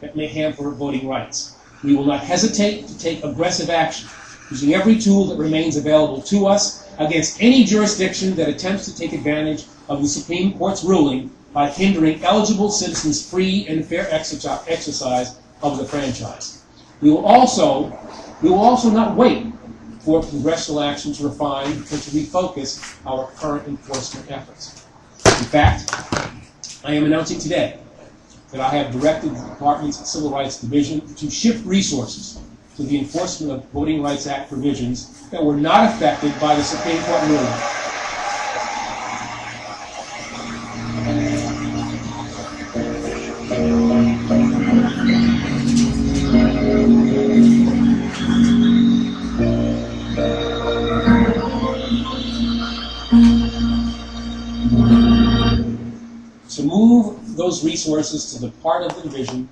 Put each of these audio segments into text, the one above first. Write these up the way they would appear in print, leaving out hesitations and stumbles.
that may hamper voting rights. We will not hesitate to take aggressive action, using every tool that remains available to us against any jurisdiction that attempts to take advantage of the Supreme Court's ruling by hindering eligible citizens' free and fair exercise of the franchise. We will also not wait for congressional action to refine and to refocus our current enforcement efforts. In fact, I am announcing today that I have directed the Department's Civil Rights Division to shift resources to the enforcement of Voting Rights Act provisions that were not affected by the Supreme Court ruling. To move those resources to the part of the division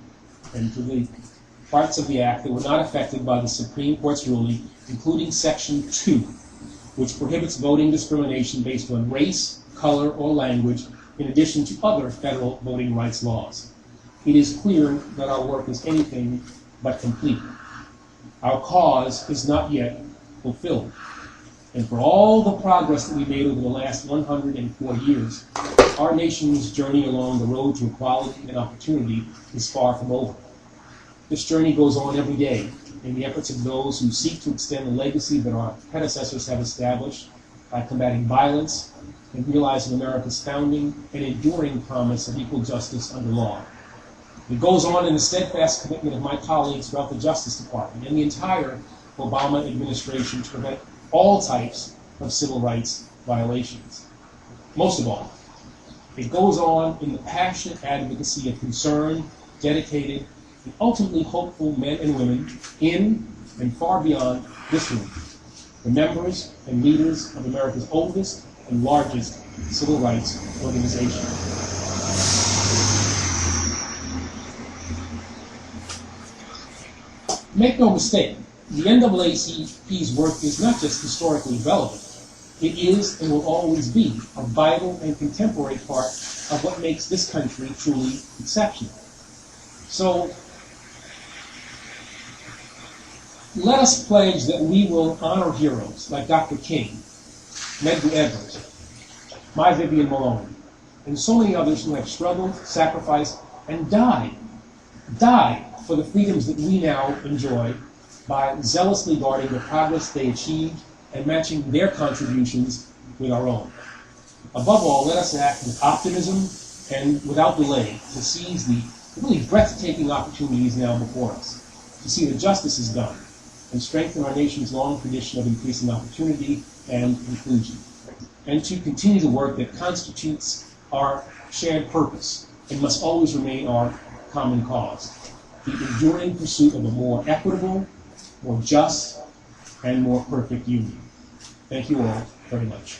and to the parts of the Act that were not affected by the Supreme Court's ruling, including Section 2, which prohibits voting discrimination based on race, color, or language, in addition to other federal voting rights laws. It is clear that our work is anything but complete. Our cause is not yet fulfilled. And for all the progress that we made over the last 104 years, our nation's journey along the road to equality and opportunity is far from over. This journey goes on every day in the efforts of those who seek to extend the legacy that our predecessors have established by combating violence and realizing America's founding and enduring promise of equal justice under law. It goes on in the steadfast commitment of my colleagues throughout the Justice Department and the entire Obama administration to prevent all types of civil rights violations. Most of all, it goes on in the passionate advocacy of concerned, dedicated, and ultimately hopeful men and women in and far beyond this room, the members and leaders of America's oldest and largest civil rights organization. Make no mistake, the NAACP's work is not just historically relevant. It is and will always be a vital and contemporary part of what makes this country truly exceptional. So, let us pledge that we will honor heroes like Dr. King, Medgar Evers, my Vivian Malone, and so many others who have struggled, sacrificed, and died for the freedoms that we now enjoy by zealously guarding the progress they achieved and matching their contributions with our own. Above all, let us act with optimism and without delay to seize the really breathtaking opportunities now before us, to see that justice is done and strengthen our nation's long tradition of increasing opportunity and inclusion, and to continue the work that constitutes our shared purpose and must always remain our common cause, the enduring pursuit of a more equitable, more just, and more perfect union. Thank you all very much.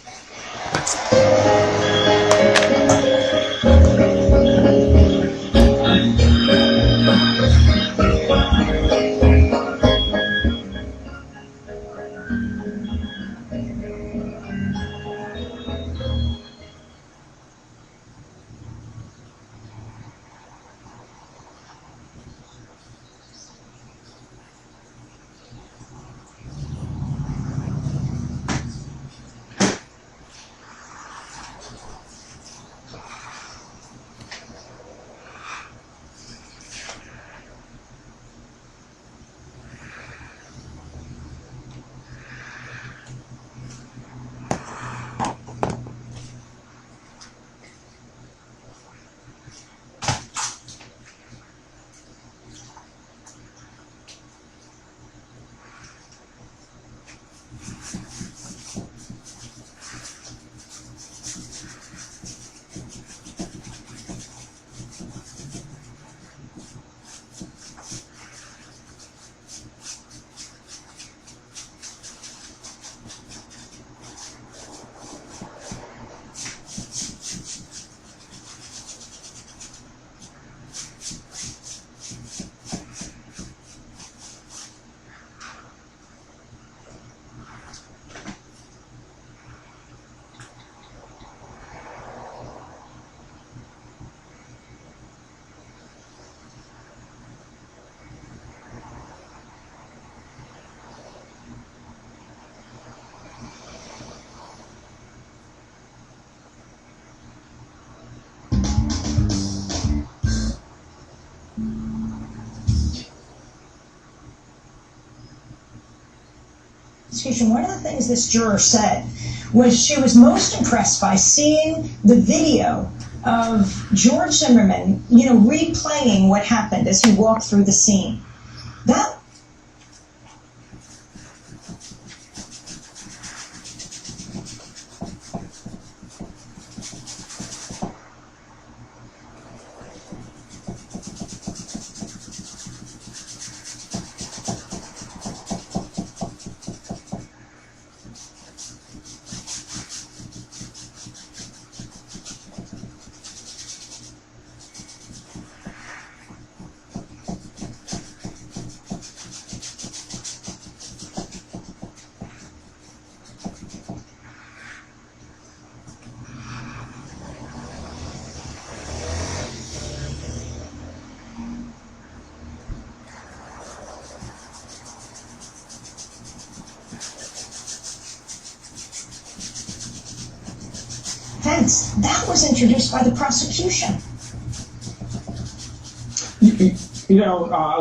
One of the things this juror said was she was most impressed by seeing the video of George Zimmerman, replaying what happened as he walked through the scene. That was introduced by the prosecution.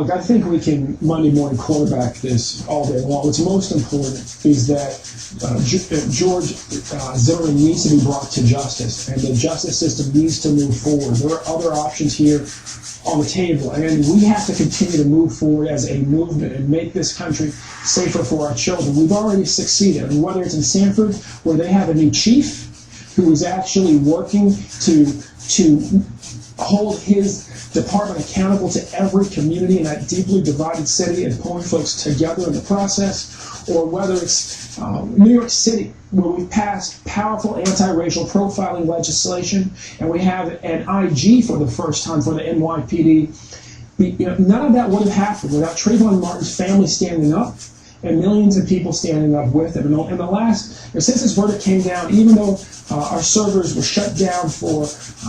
I think we can Monday morning quarterback this all day long. What's most important is that George Zimmerman needs to be brought to justice, and the justice system needs to move forward. There are other options here on the table, and we have to continue to move forward as a movement and make this country safer for our children. We've already succeeded. I mean, whether it's in Sanford, where they have a new chief who is actually working to hold his department accountable to every community in that deeply divided city and pulling folks together in the process, or whether it's New York City, where we've passed powerful anti-racial profiling legislation, and we have an IG for the first time for the NYPD. None of that would have happened without Trayvon Martin's family standing up and millions of people standing up with him. And since this verdict came down, even though our servers were shut down for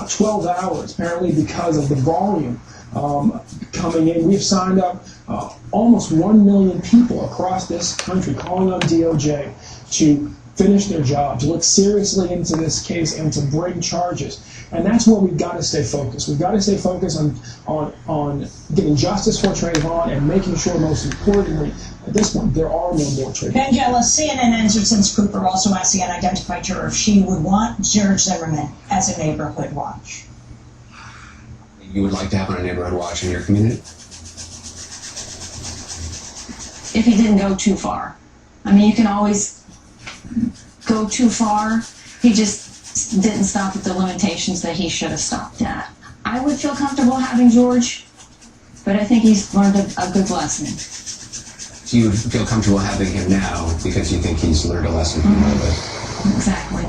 12 hours, apparently because of the volume coming in, we've signed up almost 1 million people across this country calling on DOJ to finish their job, to look seriously into this case and to bring charges. And that's where we've got to stay focused. We've got to stay focused on getting justice for Trayvon and making sure, most importantly, at this point, there are no more Trayvon. Angela, CNN Anderson's Cooper also asked the unidentified juror if she would want George Zimmerman as a neighborhood watch. You would like to have a neighborhood watch in your community? If he didn't go too far. I mean, you can always go too far. He just didn't stop at the limitations that he should have stopped at. I would feel comfortable having George, but I think he's learned a good lesson. So you would feel comfortable having him now because you think he's learned a lesson from all of it? Exactly.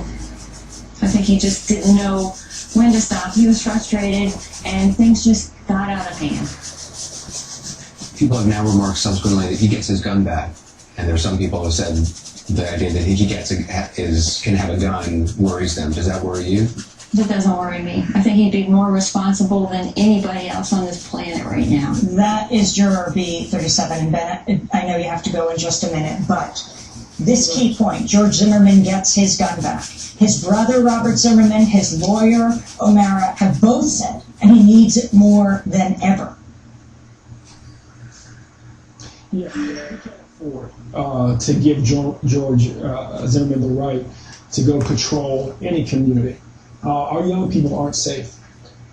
I think he just didn't know when to stop. He was frustrated, and things just got out of hand. People have now remarked subsequently that he gets his gun back, and there are some people who have said the idea that he can have a gun worries them. Does that worry you? That doesn't worry me. I think he'd be more responsible than anybody else on this planet right now. That is Juror B37. And Ben, I know you have to go in just a minute, but this key point, George Zimmerman gets his gun back. His brother, Robert Zimmerman, his lawyer, O'Mara, have both said, and he needs it more than ever. Yeah, we can't afford to give George Zimmerman the right to go patrol any community. Our young people aren't safe,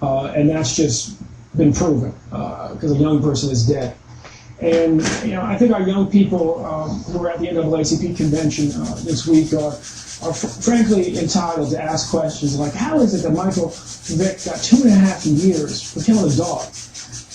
and that's just been proven because a young person is dead. And I think our young people who are at the NAACP convention this week are frankly entitled to ask questions like, how is it that Michael Vick got 2.5 years for killing a dog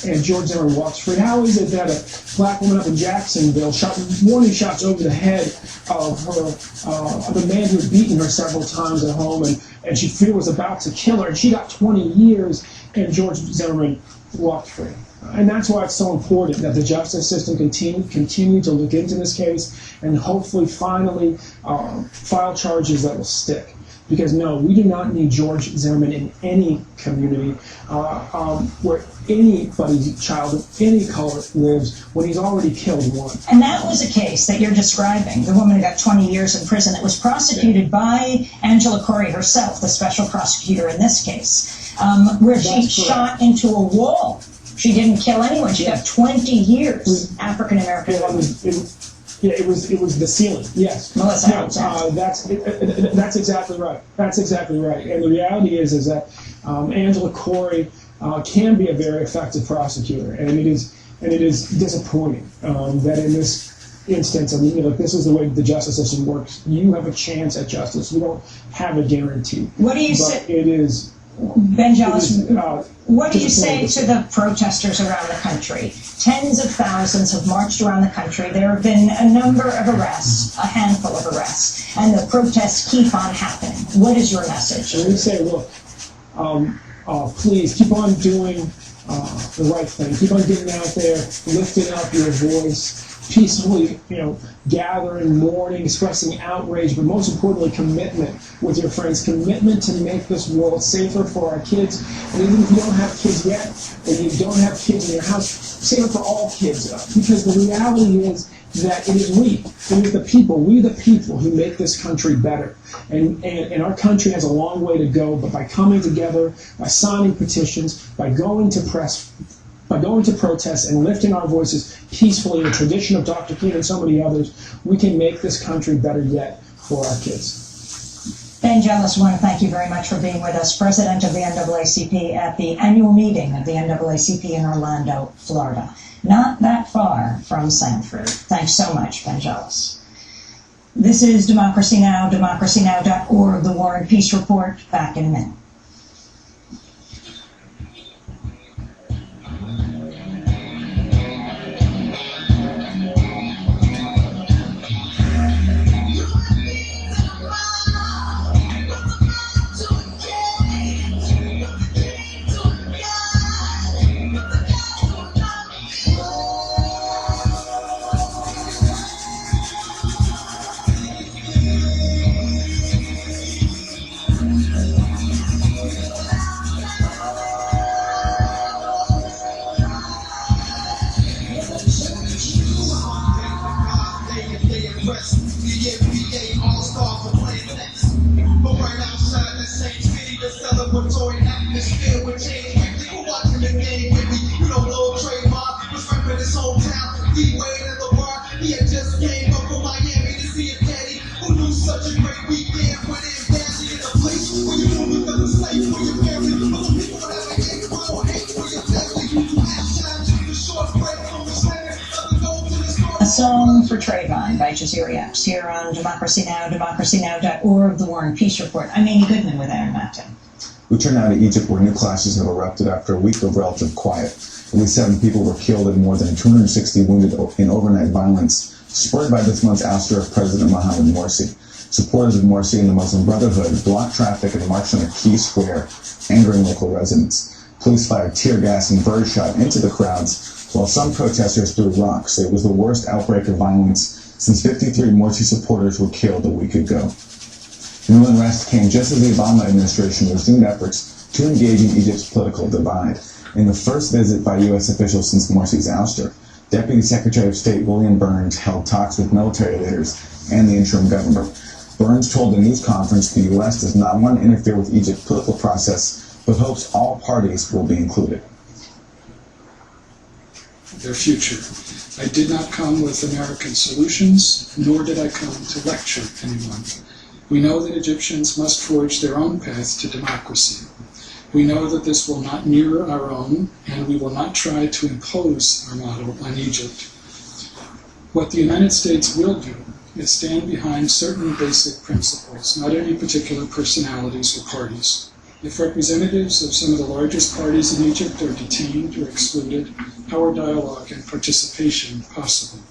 and George Zimmerman walks free? How is it that a black woman up in Jacksonville shot warning shots over the head of the man who had beaten her several times at home and she feared was about to kill her, and she got 20 years and George Zimmerman walked free? And that's why it's so important that the justice system continue to look into this case and hopefully finally file charges that will stick. Because no, we do not need George Zimmerman in any community where anybody's child of any color lives when he's already killed one. And that was a case that you're describing, the woman who got 20 years in prison, that was prosecuted by Angela Corey herself, the special prosecutor in this case, where she shot into a wall. She didn't kill anyone. She got 20 years. African American. It was the ceiling. Yes. Melissa. No, that's exactly right. That's exactly right. And the reality is that Angela Corey can be a very effective prosecutor, and it is disappointing that in this instance, I mean, this is the way the justice system works. You have a chance at justice. You don't have a guarantee. What do you say? It is. Ben Jealous, what do you say to the protesters around the country? Tens of thousands have marched around the country. There have been a number of arrests, a handful of arrests, and the protests keep on happening. What is your message? And we say, look, please keep on doing the right thing. Keep on getting out there, lifting up your voice, peacefully, gathering, mourning, expressing outrage, but most importantly, commitment with your friends. Commitment to make this world safer for our kids. And even if you don't have kids yet, and you don't have kids in your house, safer for all kids. Because the reality is that it is the people who make this country better. And our country has a long way to go, but by coming together, by signing petitions, by going to protest and lifting our voices peacefully in the tradition of Dr. King and so many others, we can make this country better yet for our kids. Ben Jealous, I want to thank you very much for being with us, President of the NAACP at the annual meeting of the NAACP in Orlando, Florida. Not that far from Sanford. Thanks so much, Ben Jealous. This is Democracy Now!, democracynow.org, The War and Peace Report. Back in a minute. A song for Trayvon by Jazeera X here on Democracy Now!, democracynow.org, The War and Peace Report. I'm Amy Goodman with Aaron Matton. We turn now to Egypt, where new clashes have erupted after a week of relative quiet. At least 7 people were killed and more than 260 wounded in overnight violence, spurred by this month's ouster of President Mohamed Morsi. Supporters of Morsi and the Muslim Brotherhood blocked traffic and marched on a key square, angering local residents. Police fired tear gas and birdshot into the crowds, while some protesters threw rocks. It was the worst outbreak of violence since 53 Morsi supporters were killed a week ago. The new unrest came just as the Obama administration resumed efforts to engage in Egypt's political divide. In the first visit by U.S. officials since Morsi's ouster, Deputy Secretary of State William Burns held talks with military leaders and the interim government. Burns told the news conference the U.S. does not want to interfere with Egypt's political process, but hopes all parties will be included. Their future. I did not come with American solutions, nor did I come to lecture anyone. We know that Egyptians must forge their own path to democracy. We know that this will not mirror our own, and we will not try to impose our model on Egypt. What the United States will do is stand behind certain basic principles, not any particular personalities or parties. If representatives of some of the largest parties in Egypt are detained or excluded, how are dialogue and participation possible?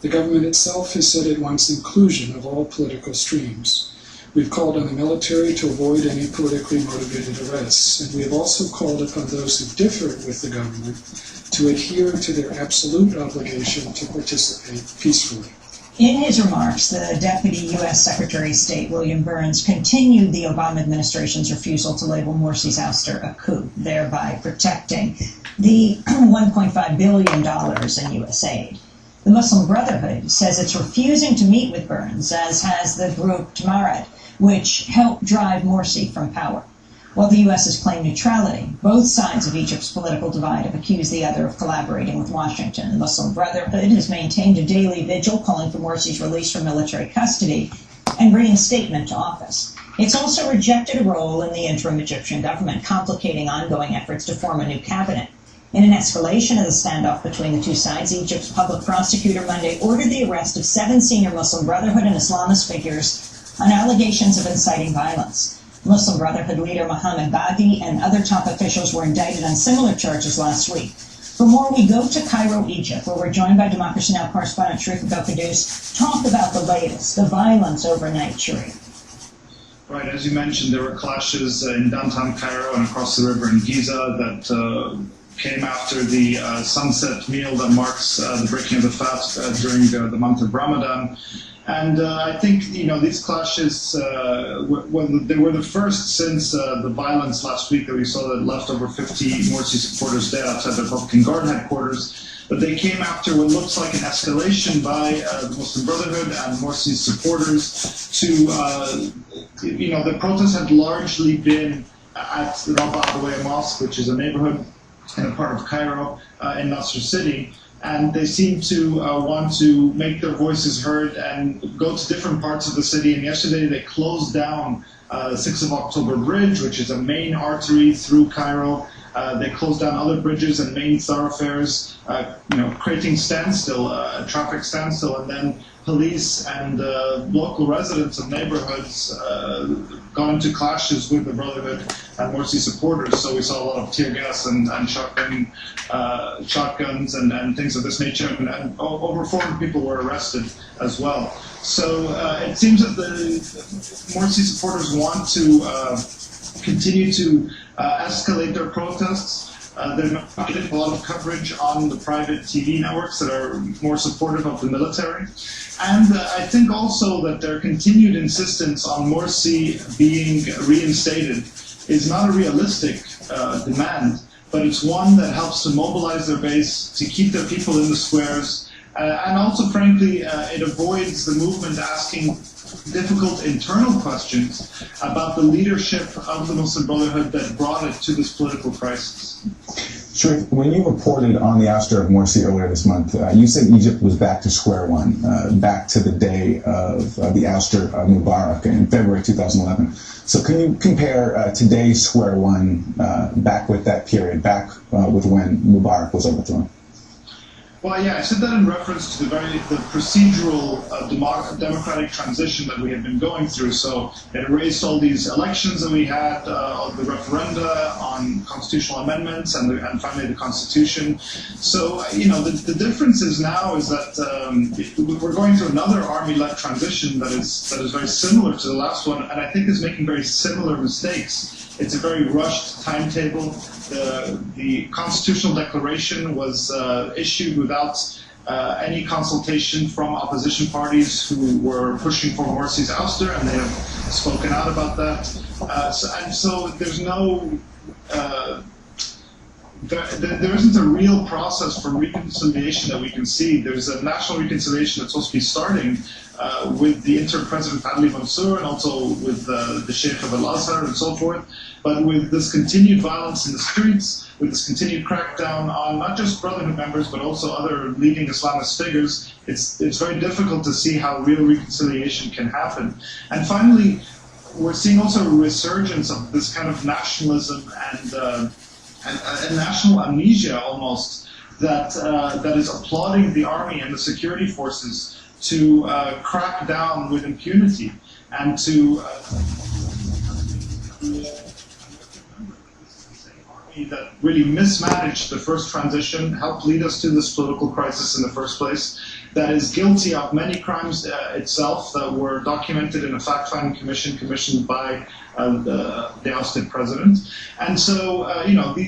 The government itself has said it wants inclusion of all political streams. We've called on the military to avoid any politically motivated arrests, and we have also called upon those who differ with the government to adhere to their absolute obligation to participate peacefully. In his remarks, the Deputy U.S. Secretary of State, William Burns, continued the Obama administration's refusal to label Morsi's ouster a coup, thereby protecting the $1.5 billion in U.S. aid. The Muslim Brotherhood says it's refusing to meet with Burns, as has the group Tamarat, which helped drive Morsi from power. while the U.S. has claimed neutrality. Both sides of Egypt's political divide have accused the other of collaborating with Washington. The Muslim Brotherhood has maintained a daily vigil calling for Morsi's release from military custody and reinstatement to office. It's also rejected a role in the interim Egyptian government, complicating ongoing efforts to form a new cabinet. In an escalation of the standoff between the two sides, Egypt's public prosecutor Monday ordered the arrest of 7 senior Muslim Brotherhood and Islamist figures on allegations of inciting violence. Muslim Brotherhood leader Mohammed Baghi and other top officials were indicted on similar charges last week. For more, we go to Cairo, Egypt, where we're joined by Democracy Now! Correspondent Sharif Abdel-Qadoos. Talk about the latest, the violence overnight, Sharif. Right, as you mentioned, there were clashes in downtown Cairo and across the river in Giza that came after the sunset meal that marks the breaking of the fast during the month of Ramadan. And I think, these clashes, they were the first since the violence last week that we saw that left over 50 Morsi supporters dead outside the Republican Guard headquarters. But they came after what looks like an escalation by the Muslim Brotherhood and Morsi's supporters to, the protests had largely been at the Rabaa Adawiya Mosque, which is a neighborhood in a part of Cairo in Nasser City. And they seem to want to make their voices heard and go to different parts of the city. And yesterday they closed down the 6th of October Bridge, which is a main artery through Cairo. They closed down other bridges and main thoroughfares, creating traffic standstill, and then police and local residents of neighborhoods got into clashes with the Brotherhood and Morsi supporters. So we saw a lot of tear gas and shotguns and things of this nature, and over 400 people were arrested as well. So it seems that the Morsi supporters want to continue to escalate their protests. They're not getting a lot of coverage on the private TV networks that are more supportive of the military. And I think also that their continued insistence on Morsi being reinstated is not a realistic demand, but it's one that helps to mobilize their base, to keep their people in the squares, and also, frankly, it avoids the movement asking difficult internal questions about the leadership of the Muslim Brotherhood that brought it to this political crisis. Sharif, when you reported on the ouster of Morsi earlier this month, you said Egypt was back to square one, back to the day of the ouster of Mubarak in February 2011. So can you compare today's square one back with that period, back with when Mubarak was overthrown? Well, yeah, I said that in reference to the procedural democratic transition that we had been going through. So it erased all these elections that we had, the referenda on constitutional amendments, and finally the Constitution. So, the difference is now is that we're going through another army-led transition that is very similar to the last one, and I think is making very similar mistakes. It's a very rushed timetable. The constitutional declaration was issued without any consultation from opposition parties who were pushing for Morsi's ouster, and they have spoken out about that. So there's no, there isn't a real process for reconciliation that we can see. There's a national reconciliation that's supposed to be starting with the interim president Adli Mansour and also with the Sheikh of Al-Azhar and so forth. But with this continued violence in the streets, with this continued crackdown on not just Brotherhood members but also other leading Islamist figures, it's very difficult to see how real reconciliation can happen. And finally, we're seeing also a resurgence of this kind of nationalism and national amnesia almost that is applauding the army and the security forces to crack down with impunity and to that really mismanaged the first transition, helped lead us to this political crisis in the first place, that is guilty of many crimes itself that were documented in a fact-finding commission commissioned by the ousted president. And so,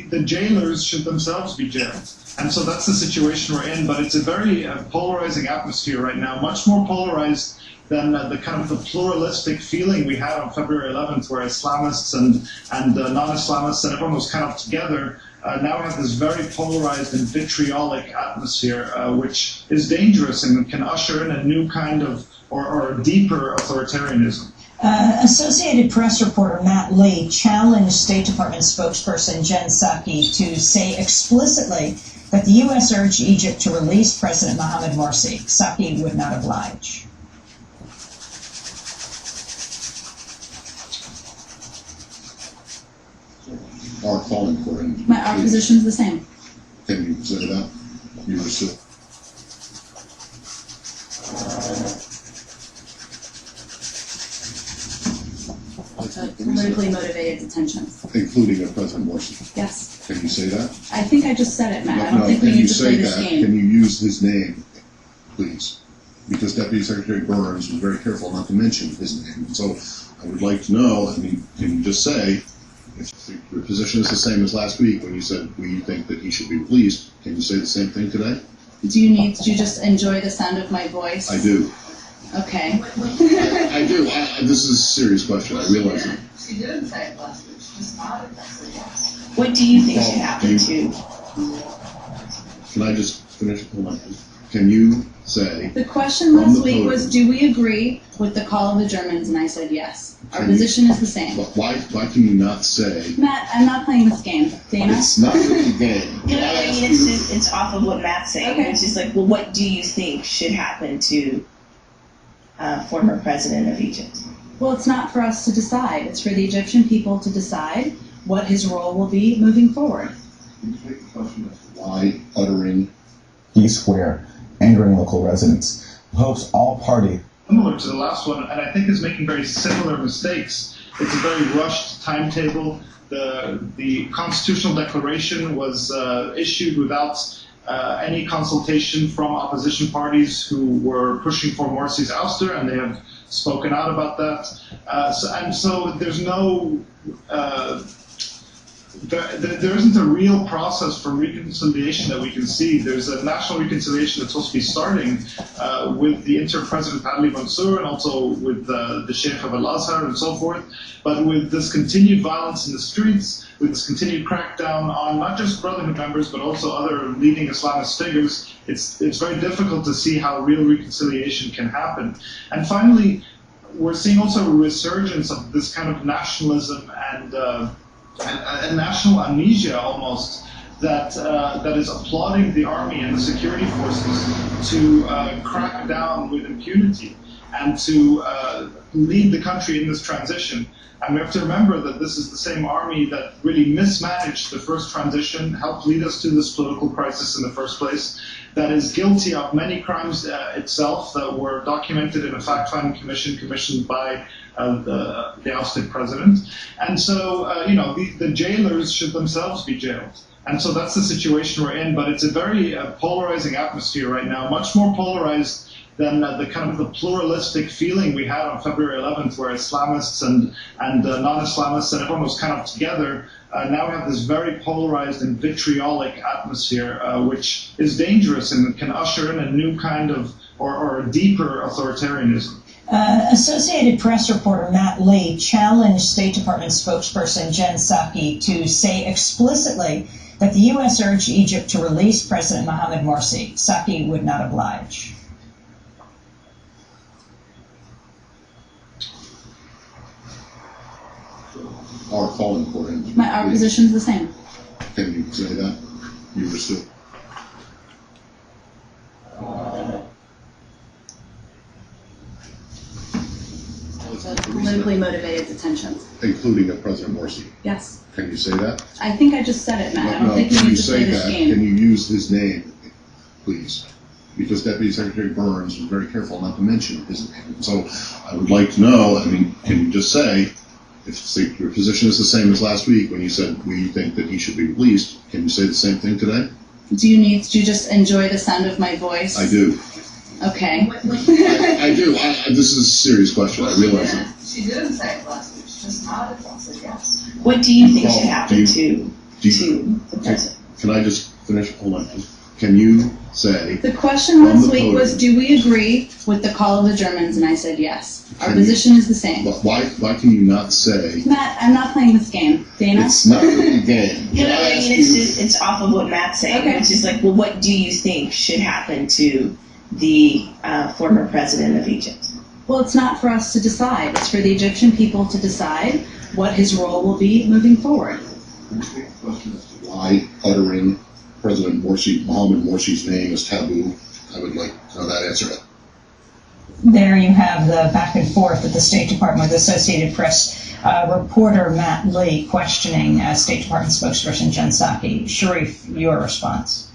the jailers should themselves be jailed. And so that's the situation we're in, but it's a very polarizing atmosphere right now, much more polarized than the kind of the pluralistic feeling we had on February 11th, where Islamists and non-Islamists and everyone was kind of together. Now we have this very polarized and vitriolic atmosphere, which is dangerous and can usher in a new kind of, or a deeper authoritarianism. Associated Press reporter Matt Lee challenged State Department spokesperson Jen Psaki to say explicitly that the U.S. urged Egypt to release President Mohamed Morsi. Psaki would not oblige. Are calling for him. Our position's the same. Can you say that? You were still. Politically motivated detentions. Including a President Morsi. Yes. Can you say that? I think I just said it, Matt. I don't No, think we can need you to say play this that? game. Can you use his name, please? Because Deputy Secretary Burns was very careful not to mention his name. And so I would like to know, I mean, can you just say, if your position is the same as last week when you said we think that he should be released, can you say the same thing today? Do you just enjoy the sound of my voice? I do. Okay. I do. This is a serious question. I realize it. She didn't say it last week. She just nodded. What do you think should happen to? Can I just finish? Hold on. Can you say? The question last week was, do we agree with the call of the Germans? And I said yes. Our position is the same. Why can you not say? Matt, I'm not playing this game. Dana? It's not really a game. No, I mean, it's off of what Matt's saying. Okay. It's just like, well, what do you think should happen to former president of Egypt? Well, it's not for us to decide. It's for the Egyptian people to decide what his role will be moving forward. Can you take the question as to why uttering Square, angering local residents. Hopes all party. Similar to the last one, and I think is making very similar mistakes. It's a very rushed timetable. The constitutional declaration was issued without any consultation from opposition parties who were pushing for Morsi's ouster, and they have spoken out about that. So there's no. There isn't a real process for reconciliation that we can see. There's a national reconciliation that's supposed to be starting with the inter-president Adli Mansour and also with the Sheikh of Al-Azhar and so forth. But with this continued violence in the streets, with this continued crackdown on not just Brotherhood members but also other leading Islamist figures, it's very difficult to see how real reconciliation can happen. And finally, we're seeing also a resurgence of this kind of nationalism and national amnesia almost that is applauding the army and the security forces to crack down with impunity and to lead the country in this transition. And we have to remember that this is the same army that really mismanaged the first transition, helped lead us to this political crisis in the first place, that is guilty of many crimes itself that were documented in a fact-finding commission commissioned by the ousted president. And so, the jailers should themselves be jailed. And so that's the situation we're in, but it's a very polarizing atmosphere right now, much more polarized than the kind of the pluralistic feeling we had on February 11th, where Islamists and non-Islamists and everyone was kind of together. Now we have this very polarized and vitriolic atmosphere, which is dangerous and can usher in a new kind of, or a deeper authoritarianism. Associated Press reporter Matt Lee challenged State Department spokesperson Jen Psaki to say explicitly that the U.S. urged Egypt to release President Mohamed Morsi. Psaki would not oblige. Are calling for him. Our position's the same. Can you say that? You were still. Politically motivated detentions. Including a President Morsi. Yes. Can you say that? I think I just said it, Matt. I don't think we can need you to say play this that? game. Can you use his name, please? Because Deputy Secretary Burns was very careful not to mention his name. So I would like to know, I mean, can you just say, if your position is the same as last week when you said we think that he should be released, can you say the same thing today? Do you just enjoy the sound of my voice? I do. Okay. I do. This is a serious question. I realize it. She didn't say it last week. She just nodded and said yes. What do you think should happen to the president? Can I just finish? Hold on. Can you say? The question last week was, do we agree with the call of the Germans? And I said yes. Our position is the same. Why can you not say? Matt, I'm not playing this game. Dana? It's not really a game. No, I mean, it's off of what Matt's saying. Okay. It's just like, well, what do you think should happen to the former president of Egypt? Well, it's not for us to decide. It's for the Egyptian people to decide what his role will be moving forward. Why uttering President Morsi, Mohammed Morsi's name is taboo? I would like to know that answer. There you have the back and forth at the State Department with Associated Press reporter Matt Lee questioning State Department spokesperson Jen Psaki. Sharif, your response?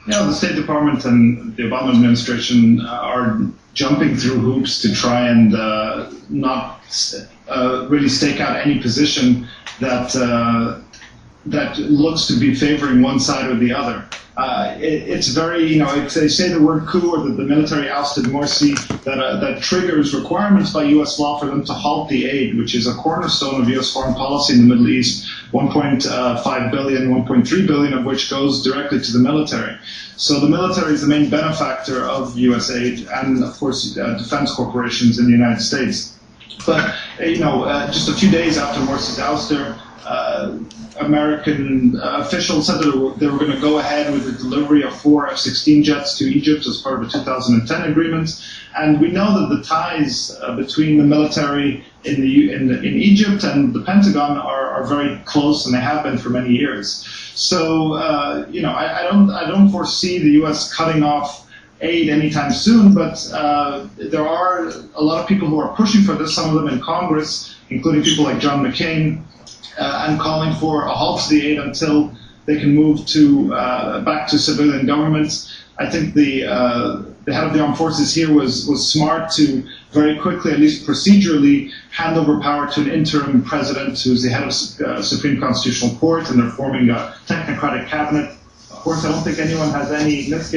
Yeah, the State Department and the Obama administration are jumping through hoops to try and not really stake out any position that that looks to be favoring one side or the other. It's very, if they say the word coup or that the military ousted Morsi, that triggers requirements by U.S. law for them to halt the aid, which is a cornerstone of U.S. foreign policy in the Middle East, 1.5 billion, 1.3 billion of which goes directly to the military. So the military is the main benefactor of U.S. aid and, of course, defense corporations in the United States. But, just a few days after Morsi's ouster, American officials said that they were going to go ahead with the delivery of 4 F-16 jets to Egypt as part of the 2010 agreement. And we know that the ties between the military in Egypt and the Pentagon are very close, and they have been for many years. So, I don't foresee the U.S. cutting off aid anytime soon, but there are a lot of people who are pushing for this, some of them in Congress, including people like John McCain, and calling for a halt to the aid until they can move to back to civilian governments. I think the head of the armed forces here was smart to very quickly, at least procedurally, hand over power to an interim president who's the head of Supreme Constitutional Court, and they're forming a technocratic cabinet. Of course, I don't think anyone has any